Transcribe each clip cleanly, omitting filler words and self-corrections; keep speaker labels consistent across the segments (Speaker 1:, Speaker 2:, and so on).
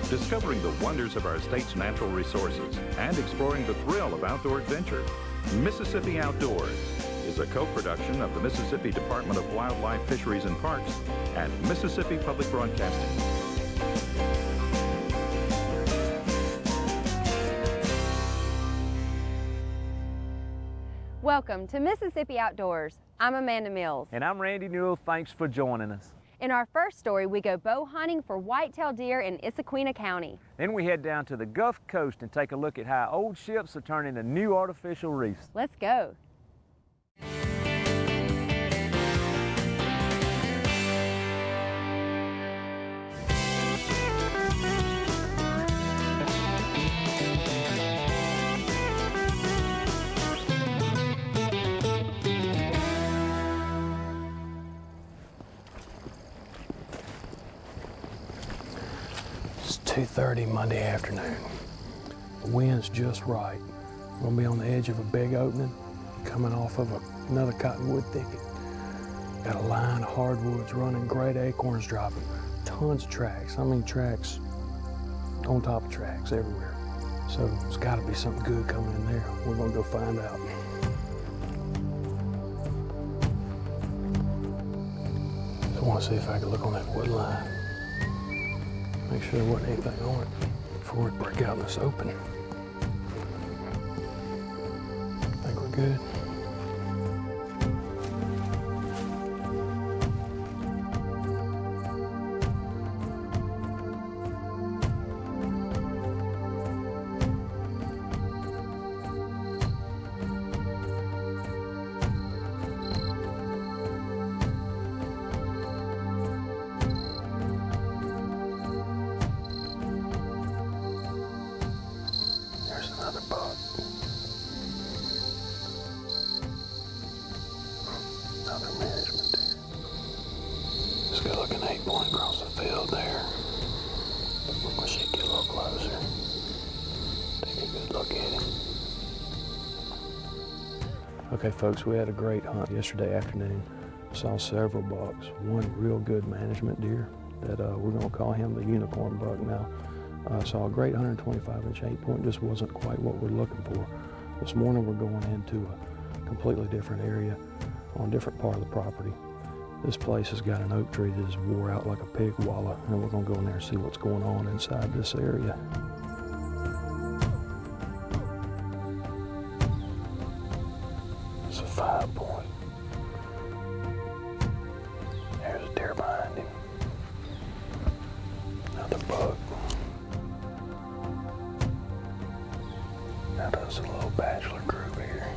Speaker 1: discovering the wonders of our state's natural resources and exploring the thrill of outdoor adventure. Mississippi Outdoors is a co-production of the Mississippi Department of Wildlife, Fisheries and Parks and Mississippi Public Broadcasting.
Speaker 2: Welcome to Mississippi Outdoors. I'm Amanda Mills.
Speaker 3: And I'm Randy Newell. Thanks for joining us.
Speaker 2: In our first story, we go bow hunting for whitetail deer in Issaquena County.
Speaker 3: Then we head down to the Gulf Coast and take a look at how old ships are turning into new artificial reefs.
Speaker 2: Let's go.
Speaker 4: It's 2:30 Monday afternoon. The wind's just right. We're gonna be on the edge of a big opening, coming off of another cottonwood thicket. Got a line of hardwoods running, great acorns dropping, tons of tracks. I mean tracks on top of tracks everywhere. So there's gotta be something good coming in there. We're gonna go find out. I wanna see if I can look on that wood line. Make sure there wasn't anything on it before we break out in this open. Think we're good. Another buck. Another management deer. Just got like an 8-point across the field there. Wish he'd get a little closer. Take a good look at him. Okay folks, we had a great hunt yesterday afternoon. Saw several bucks. One real good management deer that we're gonna call him the unicorn buck now. Saw a great 125-inch 8-point, just wasn't quite what we're looking for. This morning we're going into a completely different area on a different part of the property. This place has got an oak tree that is wore out like a pig wallow, and we're gonna go in there and see what's going on inside this area. It's a 5-point. There's a deer behind him. Another buck. Now there's a little bachelor group here.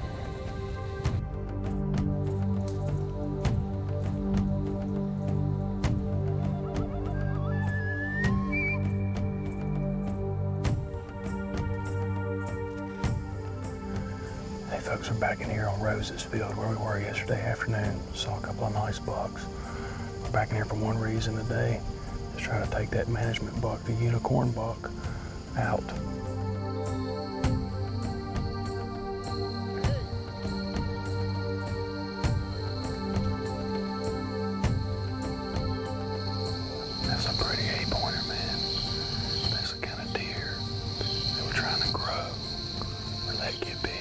Speaker 4: Hey folks, we're back in here on Rose's Field where we were yesterday afternoon. Saw a couple of nice bucks. We're back in here for one reason today. Just try to take that management buck, the unicorn buck, out. That's a pretty 8-pointer, man. That's the kind of deer that we're trying to grow or let get big.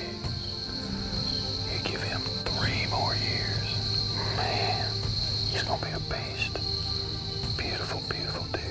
Speaker 4: You give him 3 more years, man, he's gonna be a beast. Beautiful, beautiful deer.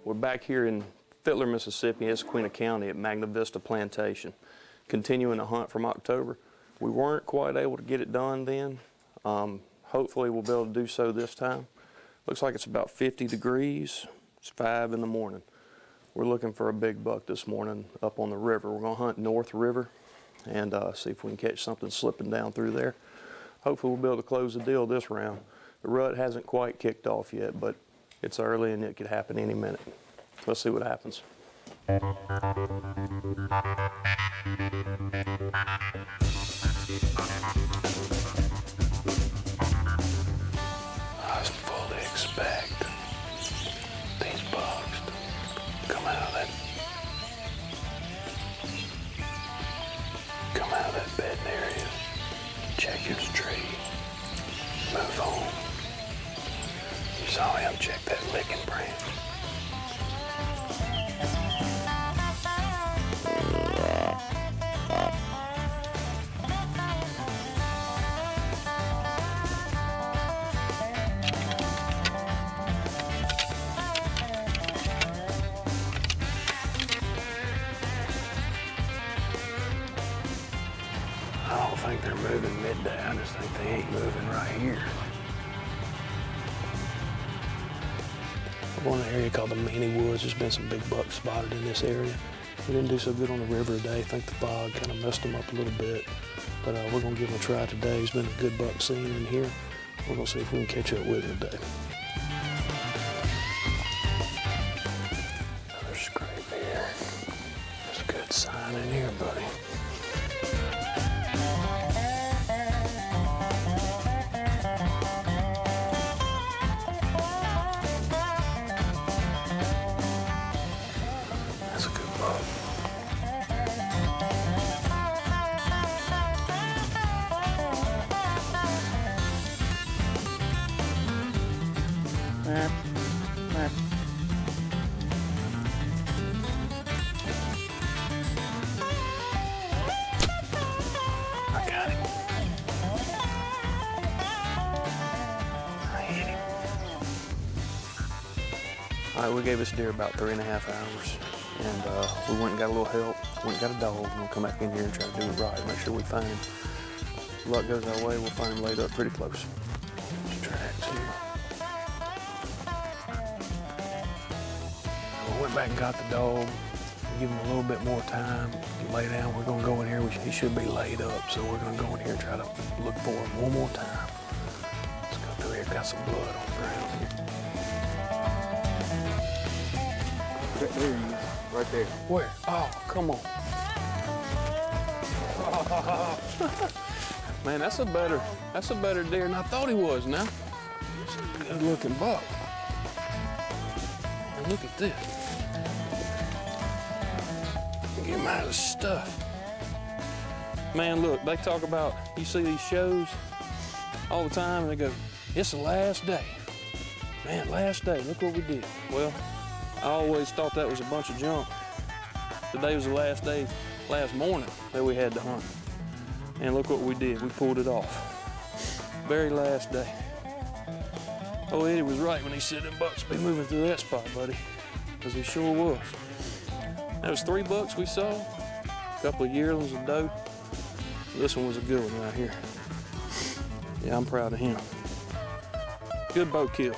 Speaker 5: We're back here in Fittler, Mississippi, Issaquena County at Magna Vista Plantation, continuing the hunt from October. We weren't quite able to get it done then. Hopefully we'll be able to do so this time. Looks like it's about 50 degrees. It's 5 in the morning. We're looking for a big buck this morning up on the river. We're gonna hunt North River and see if we can catch something slipping down through there. Hopefully we'll be able to close the deal this round. The rut hasn't quite kicked off yet, but it's early and it could happen any minute. Let's see what happens. I fully expect these bugs to come out of that bedding area, check his tree, move on. You saw him check that licking branch. I don't think they're moving midday. I just think they ain't moving right here. We're going to an area called the Manny Woods. There's been some big bucks spotted in this area. We didn't do so good on the river today. I think the fog kind of messed them up a little bit. But we're going to give them a try today. There's been a good buck seen in here. We're going to see if we can catch up with it today. Another scrape here. There's a good sign in here, buddy. All right, we gave this deer about 3.5 hours, and we went and got a little help, went and got a dog, and we'll come back in here and try to do it right, make sure we find him. If luck goes our way, we'll find him laid up pretty close. There's tracks here. We went back and got the dog, give him a little bit more time to lay down. We're gonna go in here, he should be laid up, so we're gonna go in here and try to look for him one more time. Let's go through here, got some blood on the ground here.
Speaker 6: There he is, right there.
Speaker 5: Where? Oh, come on. Man, that's a better deer than I thought he was now. It's a good looking buck. And look at this. Get him out of the stuff. Man, look, they talk about, you see these shows all the time and they go, it's the last day. Man, last day, look what we did. Well, I always thought that was a bunch of junk. Today was the last day, last morning that we had to hunt. And look what we did, we pulled it off. Very last day. Oh, Eddie was right when he said them bucks be moving through that spot, buddy, because he sure was. That was 3 bucks we saw, a couple of yearlings, a doe. This one was a good one right here. Yeah, I'm proud of him. Good bow kill.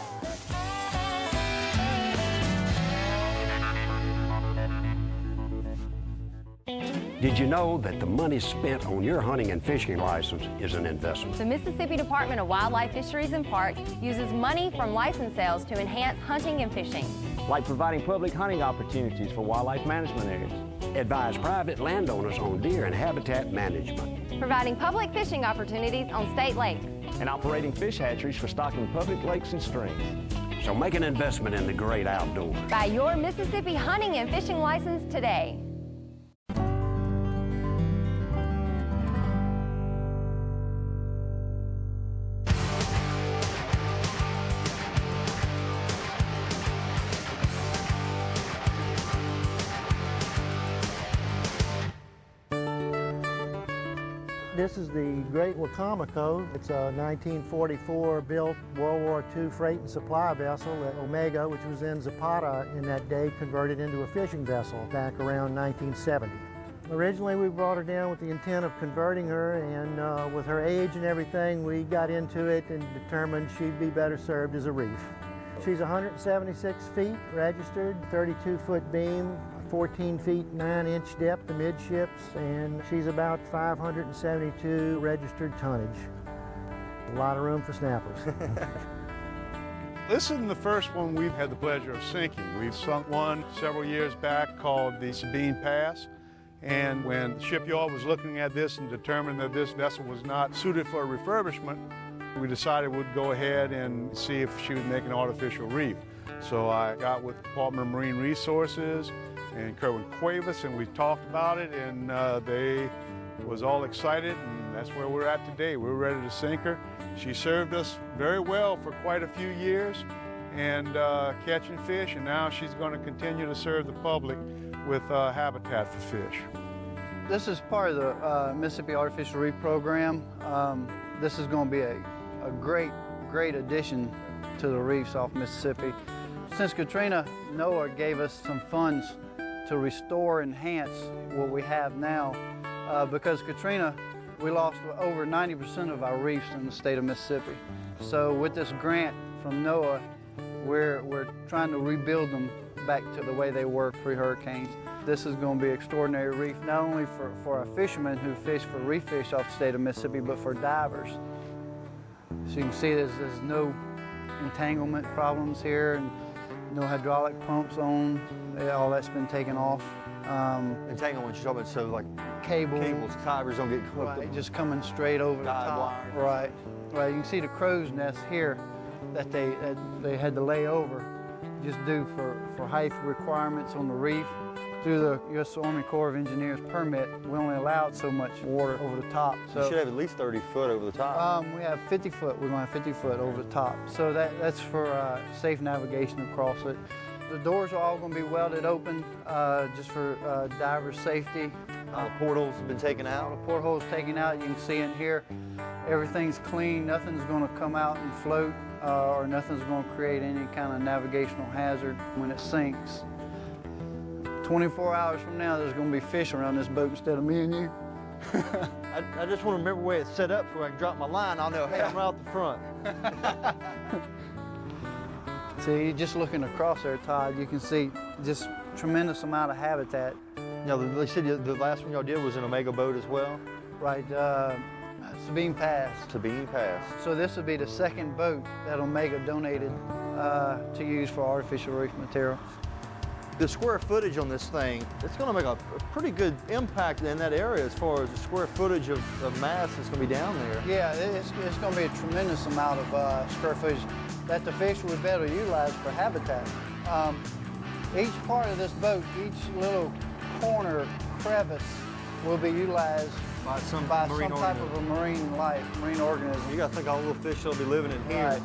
Speaker 7: Did you know that the money spent on your hunting and fishing license is an investment?
Speaker 2: The Mississippi Department of Wildlife, Fisheries and Parks uses money from license sales to enhance hunting and fishing.
Speaker 3: Like providing public hunting opportunities for wildlife management areas.
Speaker 7: Advise private landowners on deer and habitat management.
Speaker 2: Providing public fishing opportunities on state lakes.
Speaker 3: And operating fish hatcheries for stocking public lakes and streams.
Speaker 7: So make an investment in the great outdoors.
Speaker 2: Buy your Mississippi hunting and fishing license today.
Speaker 8: This is the Great Wicomico. It's a 1944 built World War II freight and supply vessel at Omega, which was in Zapata in that day, converted into a fishing vessel back around 1970. Originally we brought her down with the intent of converting her, and with her age and everything, we got into it and determined she'd be better served as a reef. She's 176 feet registered, 32-foot beam, 14 feet 9-inch depth amidships, and she's about 572 registered tonnage. A lot of room for snappers.
Speaker 6: This isn't the first one we've had the pleasure of sinking. We've sunk one several years back called the Sabine Pass. And when the shipyard was looking at this and determined that this vessel was not suited for refurbishment, we decided we'd go ahead and see if she would make an artificial reef. So I got with the Department of Marine Resources and Kerwin Cuevas, and we talked about it, and they was all excited, and that's where we're at today. We're ready to sink her. She served us very well for quite a few years and catching fish, and now she's going to continue to serve the public with habitat for fish.
Speaker 9: This is part of the Mississippi Artificial Reef Program. This is going to be a great addition to the reefs off Mississippi. Since Katrina, NOAA gave us some funds to restore and enhance what we have now. Because Katrina, we lost over 90% of our reefs in the state of Mississippi. So with this grant from NOAA, we're trying to rebuild them back to the way they were pre-hurricanes. This is going to be an extraordinary reef, not only for our fishermen who fish for reef fish off the state of Mississippi, but for divers. So you can see there's no entanglement problems here, and no hydraulic pumps on. All that's been taken off.
Speaker 10: Entanglement, you're talking about, so like
Speaker 9: cables,
Speaker 10: fibers don't get hooked
Speaker 9: up. Just coming straight over the top. Right. Right. You can see the crow's nest here that they had to lay over, just due for height requirements on the reef. Through the U.S. Army Corps of Engineers permit, we only allowed so much water over the top. So
Speaker 10: you should have at least 30 foot over the top.
Speaker 9: We have 50 foot. We're going to have 50 foot over the top. So that's for safe navigation across it. The doors are all going to be welded open just for diver safety.
Speaker 10: All the portholes have been taken out?
Speaker 9: All the portholes taken out. You can see in here, everything's clean. Nothing's going to come out and float or nothing's going to create any kind of navigational hazard when it sinks. 24 hours from now, there's going to be fish around this boat instead of me and you.
Speaker 10: I just want to remember where it's set up so I can drop my line. I'll know, hey, I'm right out the front.
Speaker 9: See, just looking across there, Todd, you can see just tremendous amount of habitat.
Speaker 10: Now, they said the last one y'all did was an Omega boat as well?
Speaker 9: Right, Sabine Pass.
Speaker 10: Sabine Pass.
Speaker 9: So this would be the second boat that Omega donated to use for artificial reef material.
Speaker 10: The square footage on this thing, it's going to make a pretty good impact in that area as far as the square footage of mass that's going to be down there.
Speaker 9: Yeah, it's going to be a tremendous amount of square footage that the fish would be able to utilize for habitat. Each part of this boat, each little corner crevice will be utilized
Speaker 10: by some
Speaker 9: type of a marine organism.
Speaker 10: You got to think all the little fish that'll be living in here.
Speaker 9: Right.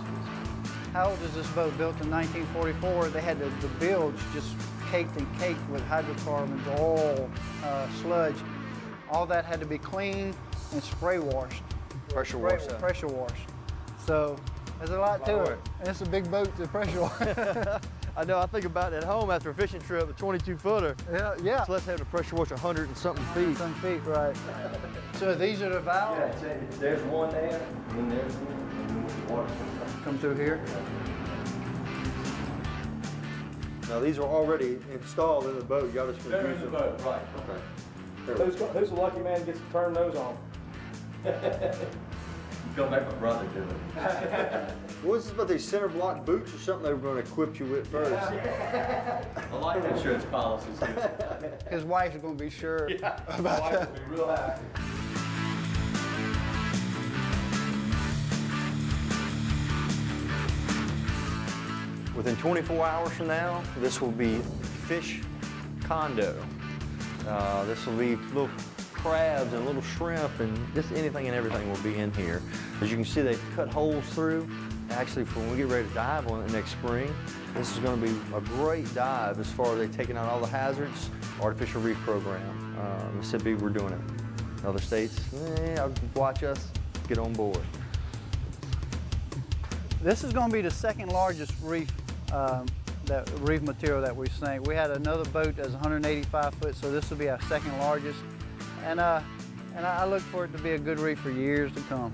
Speaker 9: How old is this boat? Built in 1944. They had the bilge just caked with hydrocarbons, oil, sludge. All that had to be cleaned and spray washed.
Speaker 10: Pressure washed.
Speaker 9: Pressure washed. So there's a lot to it. And it's a big boat to pressure wash.
Speaker 10: I know, I think about it at home after a fishing trip, a 22-footer.
Speaker 9: Yeah.
Speaker 10: So let's have to pressure wash 100 and something feet.
Speaker 9: Some feet, right. So these are the valves?
Speaker 11: Yeah, there's one there, and then there's one, and then the water's going to
Speaker 9: come through here.
Speaker 10: Now these are already installed in the boat. Y'all just
Speaker 11: They're in the boat, right.
Speaker 10: Okay.
Speaker 11: Who's the lucky man gets to turn those on? You're going to make my brother do it.
Speaker 10: What is this about these center block boots or something they were going to equip you with first?
Speaker 11: I like insurance policies.
Speaker 9: His wife's going to be sure about that.
Speaker 11: His wife will be real happy.
Speaker 10: Within 24 hours from now, this will be fish condo. This will be little crabs and little shrimp and just anything and everything will be in here. As you can see, they've cut holes through. Actually, for when we get ready to dive on it next spring, this is going to be a great dive as far as they taking out all the hazards. Artificial Reef Program. Mississippi, we're doing it. Other states, watch us get on board.
Speaker 9: This is going to be the second largest reef reef material that we sink. We had another boat that's 185 foot, so this will be our second largest. and I look for it to be a good reef for years to come.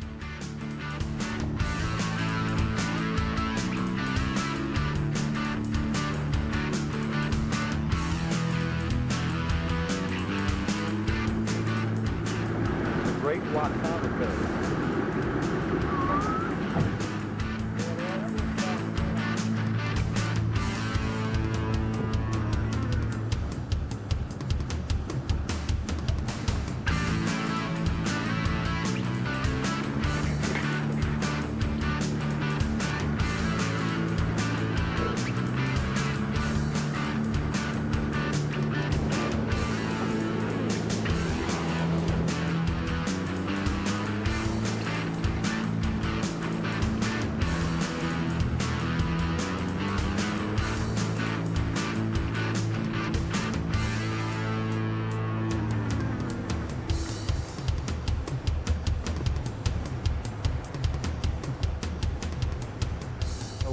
Speaker 3: Great Wicomico.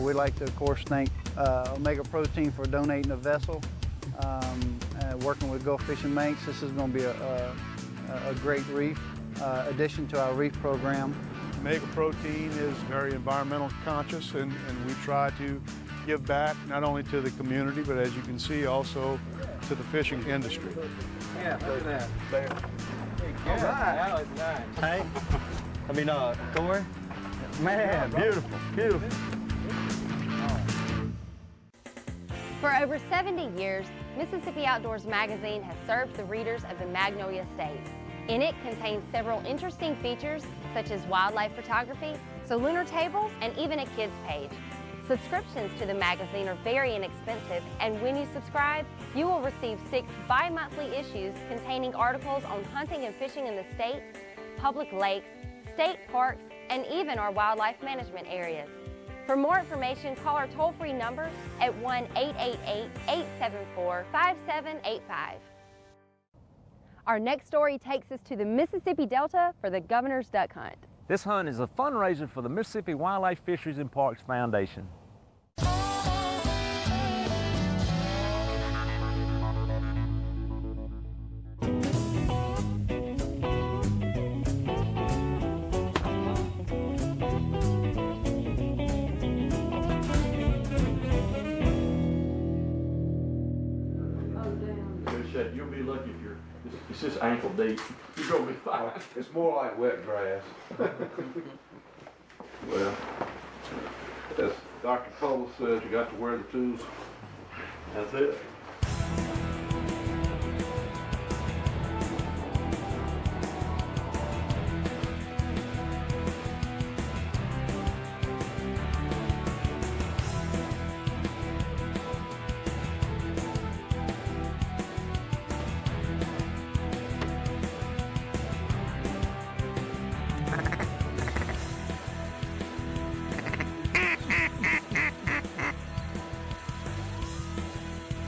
Speaker 9: We'd like to, of course, thank Omega Protein for donating a vessel, working with Gulf Fishing Manx. This is going to be a great reef addition to our reef program.
Speaker 6: Omega Protein is very environmental conscious, and we try to give back not only to the community, but as you can see, also to the fishing industry.
Speaker 11: Yeah, look at that.
Speaker 3: All right. That was nice.
Speaker 10: Hey, Corey?
Speaker 3: Man, beautiful, beautiful.
Speaker 2: For over 70 years, Mississippi Outdoors magazine has served the readers of the Magnolia State. In it contains several interesting features such as wildlife photography, lunar tables, and even a kids page. Subscriptions to the magazine are very inexpensive, and when you subscribe, you will receive 6 bi-monthly issues containing articles on hunting and fishing in the state, public lakes, state parks, and even our wildlife management areas. For more information, call our toll-free number at 1-888-874-5785. Our next story takes us to the Mississippi Delta for the Governor's Duck Hunt.
Speaker 3: This hunt is a fundraiser for the Mississippi Wildlife Fisheries and Parks Foundation.
Speaker 5: You'll be lucky if it's just ankle deep. You're gonna be fine.
Speaker 11: It's more like wet grass. Well, as Dr. Cole says, you got to wear the tools.
Speaker 5: That's it.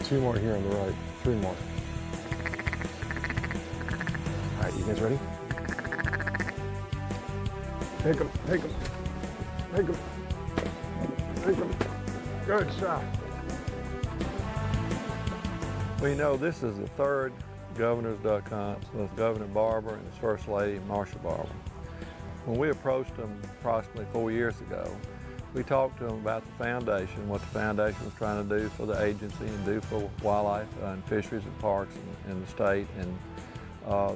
Speaker 12: 2 more here on the right, 3 more. All right, you guys ready? Take them, take them, take them, take them. Good shot.
Speaker 13: Well, you know, this is the 3rd Governor's Duck Hunt with Governor Barber and his First Lady, Marsha Barber. When we approached them approximately 4 years ago, we talked to them about the foundation, what the foundation was trying to do for the agency and do for wildlife and fisheries and parks in the state, and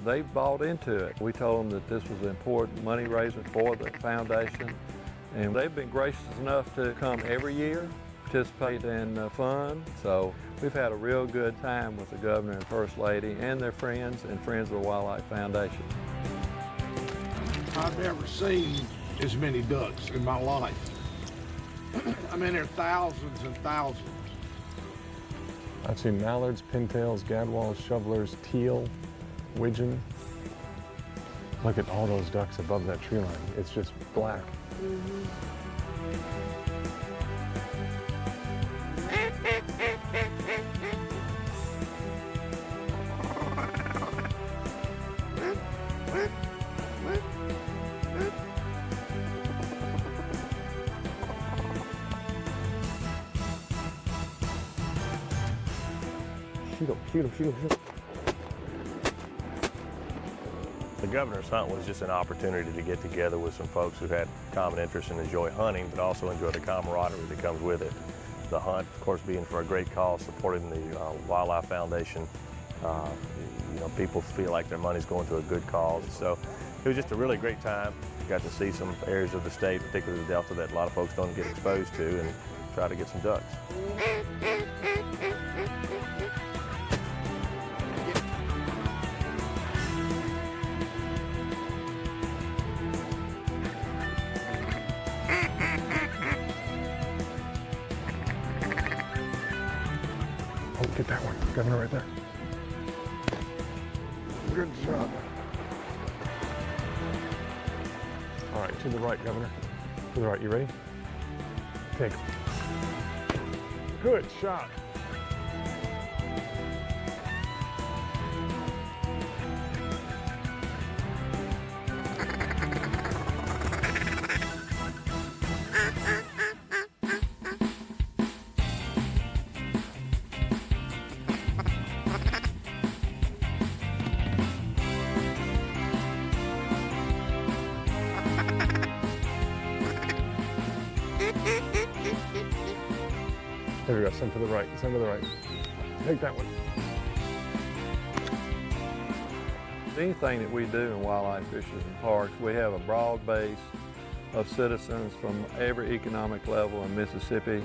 Speaker 13: they bought into it. We told them that this was an important money raiser for the foundation, and they've been gracious enough to come every year, participate in the fund. So we've had a real good time with the Governor and First Lady and their friends and Friends of the Wildlife Foundation.
Speaker 14: I've never seen as many ducks in my life. I mean, there are thousands and thousands.
Speaker 12: I've seen mallards, pintails, gadwalls, shovelers, teal, widgeon. Look at all those ducks above that tree line. It's just black. Shoot him, shoot him, shoot him, shoot him.
Speaker 15: The Governor's Hunt was just an opportunity to get together with some folks who had common interest and enjoy hunting, but also enjoy the camaraderie that comes with it. The hunt, of course, being for a great cause, supporting the Wildlife Foundation. You know, people feel like their money's going to a good cause. So it was just a really great time. Got to see some areas of the state, particularly the Delta, that a lot of folks don't get exposed to, and try to get some ducks.
Speaker 12: Oh, get that one, Governor, right there. Good job. All right, to the right, Governor. To the right, you ready? Take. Good shot. There we go, send to the right, send to the right. Take that one.
Speaker 13: Anything that we do in wildlife fisheries and parks, we have a broad base of citizens from every economic level in Mississippi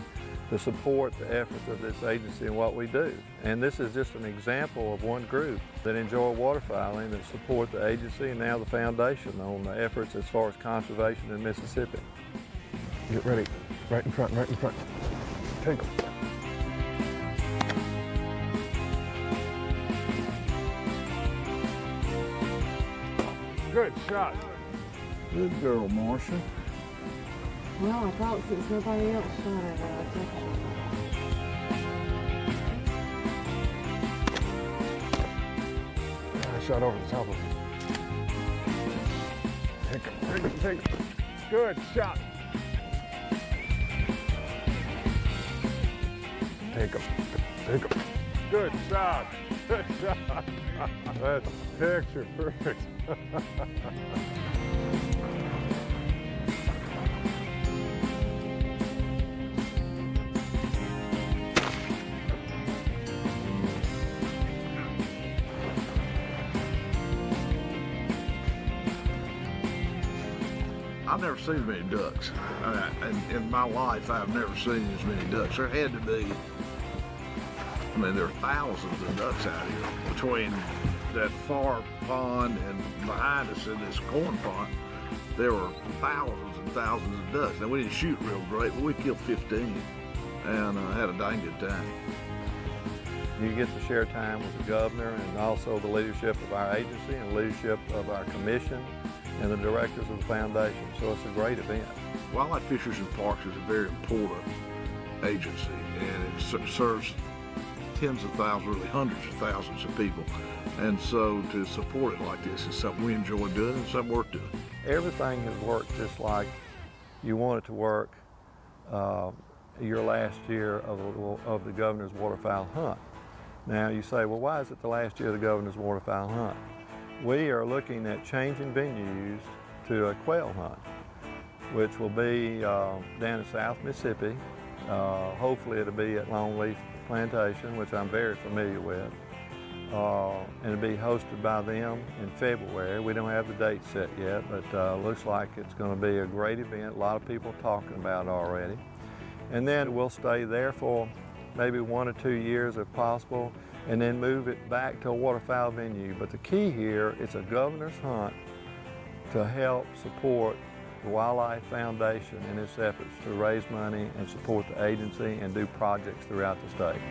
Speaker 13: to support the efforts of this agency and what we do. And this is just an example of one group that enjoy waterfowling, that support the agency and now the foundation on the efforts as far as conservation in Mississippi.
Speaker 12: Get ready, right in front, right in front. Take them. Good shot.
Speaker 14: Good girl, Marcia.
Speaker 16: Well, I thought since nobody else shot it, I'd take it.
Speaker 12: I shot over the top of him. Take him, take him, take him. Good shot. Take him, take him. Good shot, good shot. That's picture perfect.
Speaker 14: I've never seen as many ducks. In my life, I've never seen as many ducks. There had to be, I mean, there are thousands of ducks out here. Between that far pond and behind us in this corn pond, there were thousands and thousands of ducks. Now, we didn't shoot real great, but we killed 15 and had a dang good time.
Speaker 13: You get to share time with the governor and also the leadership of our agency and leadership of our commission and the directors of the foundation. So it's a great event.
Speaker 14: Wildlife Fisheries and Parks is a very important agency, and it serves tens of thousands, really hundreds of thousands of people. And so to support it like this is something we enjoy doing and something worth doing.
Speaker 13: Everything has worked just like you want it to work your last year of the Governor's Waterfowl Hunt. Now you say, well, why is it the last year of the Governor's Waterfowl Hunt? We are looking at changing venues to a quail hunt, which will be down in South Mississippi. Hopefully it'll be at Longleaf Plantation, which I'm very familiar with. And it'll be hosted by them in February. We don't have the date set yet, but looks like it's going to be a great event. A lot of people talking about it already. And then we'll stay there for maybe 1 or 2 years if possible, and then move it back to a waterfowl venue. But the key here is a Governor's Hunt to help support the Wildlife Foundation in its efforts to raise money and support the agency and do projects throughout the state.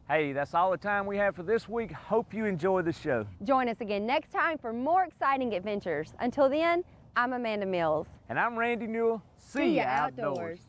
Speaker 3: Hey, that's all the time we have for this week. Hope you enjoy the show.
Speaker 2: Join us again next time for more exciting adventures. Until then, I'm Amanda Mills.
Speaker 3: And I'm Randy Newell. See ya outdoors.